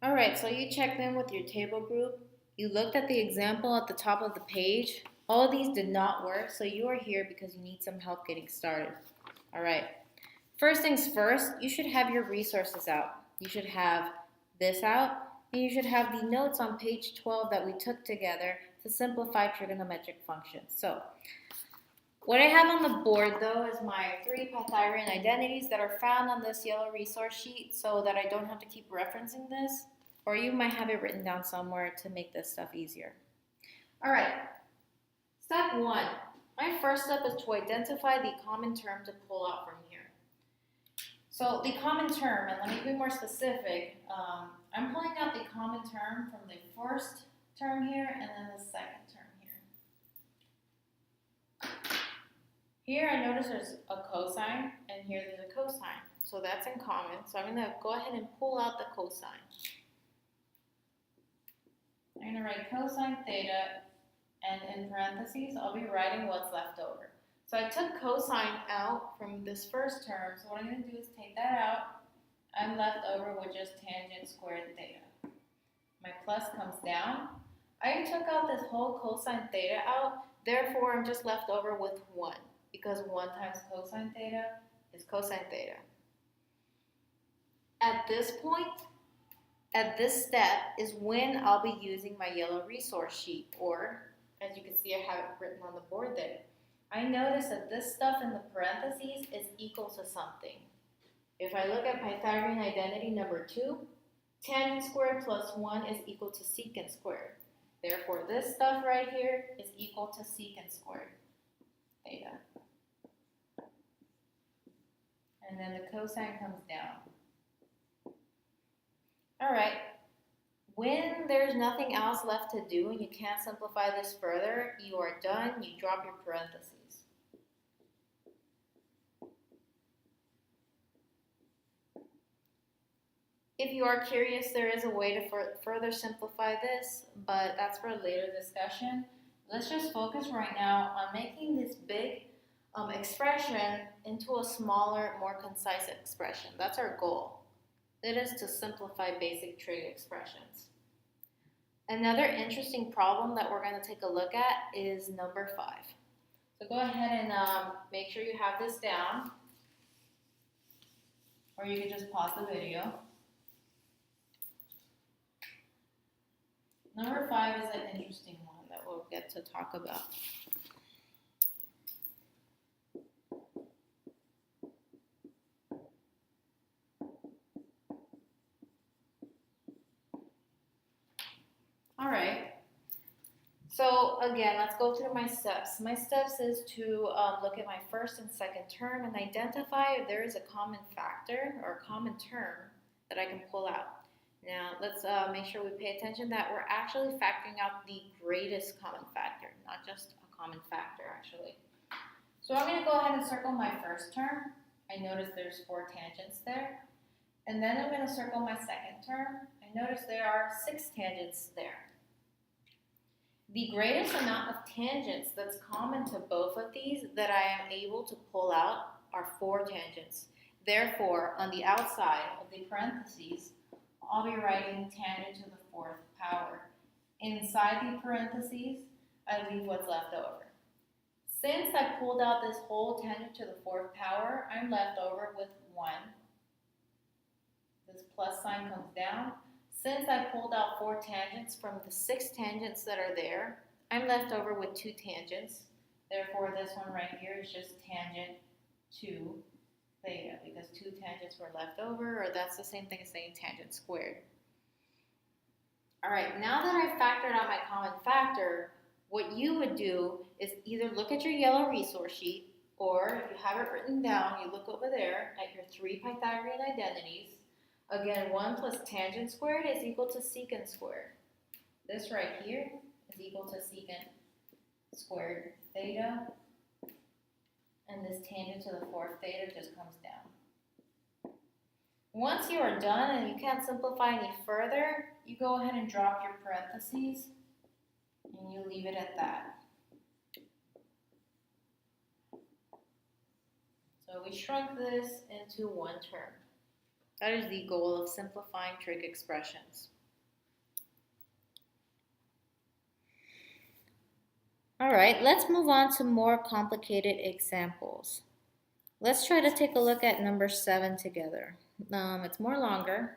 All right, so you checked in with your table group. You looked at the example at the top of the page. All of these did not work, so you are here because you need some help getting started. All right. First things first, you should have your resources out. You should have this out, and you should have the notes on page 12 that we took together to simplify trigonometric functions. So, what I have on the board though is my three Pythagorean identities that are found on this yellow resource sheet so that I don't have to keep referencing this, or you might have it written down somewhere to make this stuff easier. All right, step one. My first step is to identify the common term to pull out from here. So the common term, and let me be more specific, I'm pulling out the common term from the first term here and then the second term here. Here I notice there's a cosine and here there's a cosine. So that's in common. So I'm going to go ahead and pull out the cosine. I'm going to write cosine theta, and in parentheses I'll be writing what's left over. So I took cosine out from this first term, so what I'm going to do is take that out. I'm left over with just tangent squared theta. My plus comes down. I took out this whole cosine theta out, therefore I'm just left over with 1, because 1 times cosine theta is cosine theta. At this point, at this step, is when I'll be using my yellow resource sheet, or as you can see I have it written on the board there. I notice that this stuff in the parentheses is equal to something. If I look at Pythagorean identity number 2, tangent squared plus 1 is equal to secant squared. Therefore, this stuff right here is equal to secant squared theta. And then the cosine comes down. All right. When there's nothing else left to do and you can't simplify this further, you are done. You drop your parentheses. If you are curious, there is a way to further simplify this, but that's for a later discussion. Let's just focus right now on making this big expression into a smaller, more concise expression. That's our goal. It is to simplify basic trig expressions. Another interesting problem that we're going to take a look at is number 5. So go ahead and make sure you have this down, or you can just pause the video. Number 5 is an interesting one that we'll get to talk about. All right. So again, let's go through my steps. My steps is to look at my first and second term and identify if there is a common factor or a common term that I can pull out. Now, let's make sure we pay attention that we're actually factoring out the greatest common factor, not just a common factor, actually. So I'm going to go ahead and circle my first term. I notice there's 4 tangents there. And then I'm going to circle my second term. I notice there are 6 tangents there. The greatest amount of tangents that's common to both of these that I am able to pull out are 4 tangents. Therefore, on the outside of the parentheses, I'll be writing tangent to the 4th power. Inside the parentheses, I leave what's left over. Since I pulled out this whole tangent to the 4th power, I'm left over with 1. This plus sign comes down. Since I pulled out 4 tangents from the 6 tangents that are there, I'm left over with 2 tangents. Therefore, this one right here is just tangent to theta, because 2 tangents were left over, or that's the same thing as saying tangent squared. All right, now that I've factored out my common factor, what you would do is either look at your yellow resource sheet, or if you have it written down, you look over there at your 3 Pythagorean identities. Again, 1 plus tangent squared is equal to secant squared. This right here is equal to secant squared theta. And this tangent to the 4th theta just comes down. Once you are done and you can't simplify any further, you go ahead and drop your parentheses and you leave it at that. So we shrunk this into 1 term. That is the goal of simplifying trig expressions. All right, let's move on to more complicated examples. Let's try to take a look at number 7 together. It's more longer.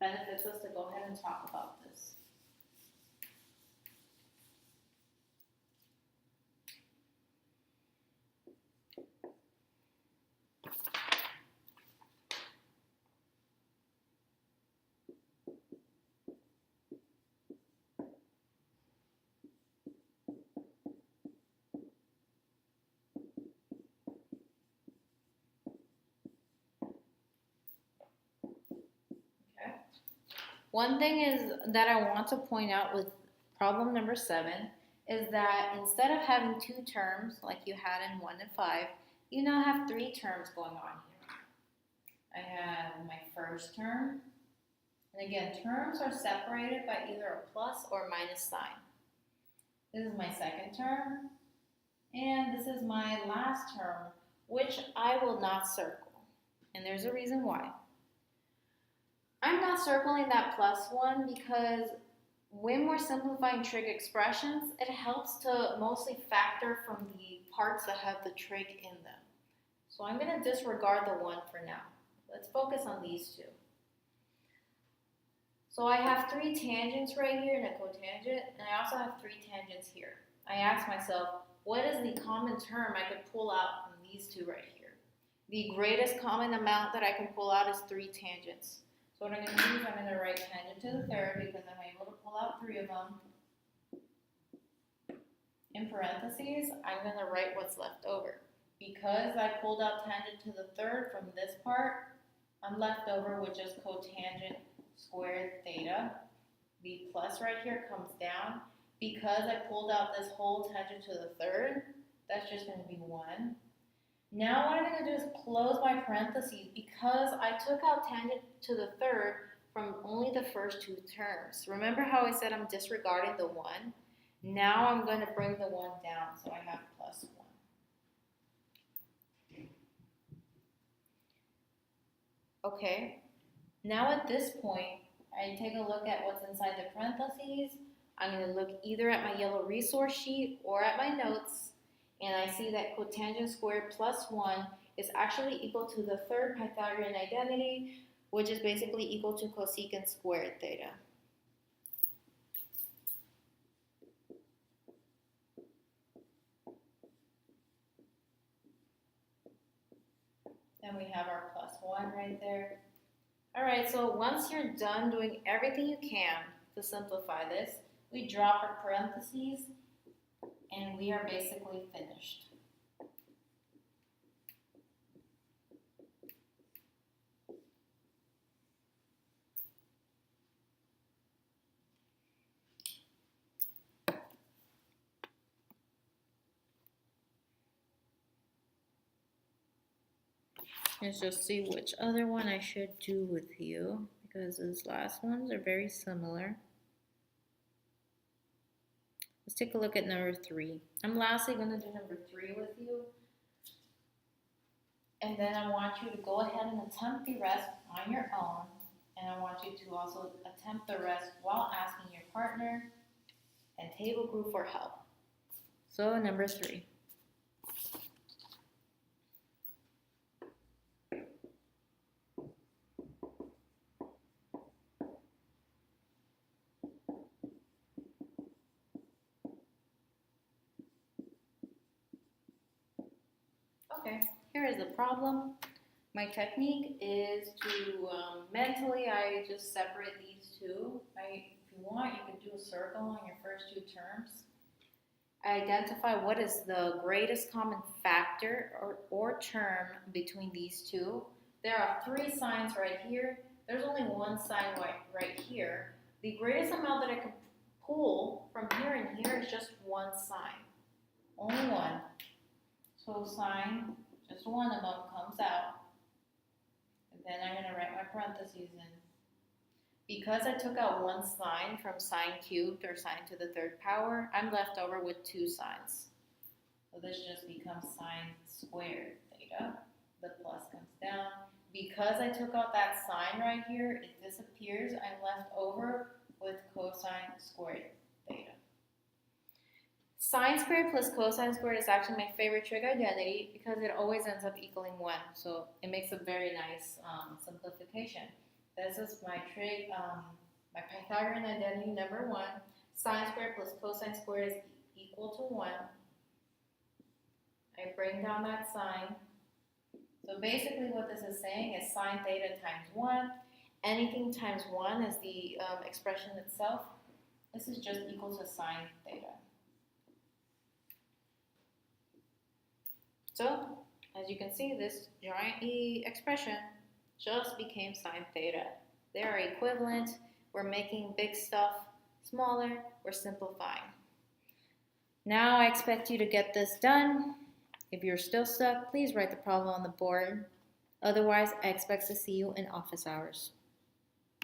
Benefits us to go ahead and talk about this. One thing is that I want to point out with problem number 7 is that instead of having 2 terms like you had in 1 and 5, you now have 3 terms going on here. I have my first term, and again, terms are separated by either a plus or minus sign. This is my second term, and this is my last term, which I will not circle, and there's a reason why. I'm not circling that plus one because when we're simplifying trig expressions, it helps to mostly factor from the parts that have the trig in them. So I'm going to disregard the 1 for now. Let's focus on these 2. So I have 3 tangents right here and a cotangent, and I also have 3 tangents here. I asked myself, what is the common term I could pull out from these 2 right here? The greatest common amount that I can pull out is 3 tangents. So what I'm going to do is I'm going to write tangent to the third because I'm able to pull out 3 of them. In parentheses, I'm going to write what's left over. Because I pulled out tangent to the third from this part, I'm left over with just cotangent squared theta. The plus right here comes down. Because I pulled out this whole tangent to the third, that's just going to be 1. Now what I'm going to do is close my parentheses because I took out tangent to the third from only the first 2 terms. Remember how I said I'm disregarding the 1? Now I'm going to bring the 1 down, so I have plus 1. Okay, now at this point, I take a look at what's inside the parentheses. I'm going to look either at my yellow resource sheet or at my notes, and I see that cotangent squared plus 1 is actually equal to the third Pythagorean identity, which is basically equal to cosecant squared theta. And we have our plus 1 right there. All right, so once you're done doing everything you can to simplify this, we drop our parentheses and we are basically finished. Let's just see which other one I should do with you because these last ones are very similar. Let's take a look at number 3. I'm lastly going to do number 3 with you. And then I want you to go ahead and attempt the rest on your own. And I want you to also attempt the rest while asking your partner and table group for help. So number 3. Okay, here is the problem. My technique is to mentally, I just separate these 2. If you want, you can do a circle on your first 2 terms. I identify what is the greatest common factor or term between these 2. There are 3 signs right here. There's only 1 sign right here. The greatest amount that I can pull from here and here is just 1 sign. Only 1. So sine, just 1 of them comes out. And then I'm going to write my parentheses in. Because I took out 1 sign from sine cubed or sine to the third power, I'm left over with 2 signs. So this just becomes sine squared theta. The plus comes down. because I took out that sign right here, it disappears. I'm left over with cosine squared theta. Sine squared plus cosine squared is actually my favorite trig identity because it always ends up equaling 1. So it makes a very nice simplification. This is my trig, my Pythagorean identity number 1. Sine squared plus cosine squared is equal to 1. I bring down that sign. So basically what this is saying is sine theta times 1. Anything times 1 is the expression itself. This is just equal to sine theta. So, as you can see, this giant E expression just became sine theta. They are equivalent. We're making big stuff smaller. We're simplifying. Now I expect you to get this done. If you're still stuck, please write the problem on the board. Otherwise, I expect to see you in office hours.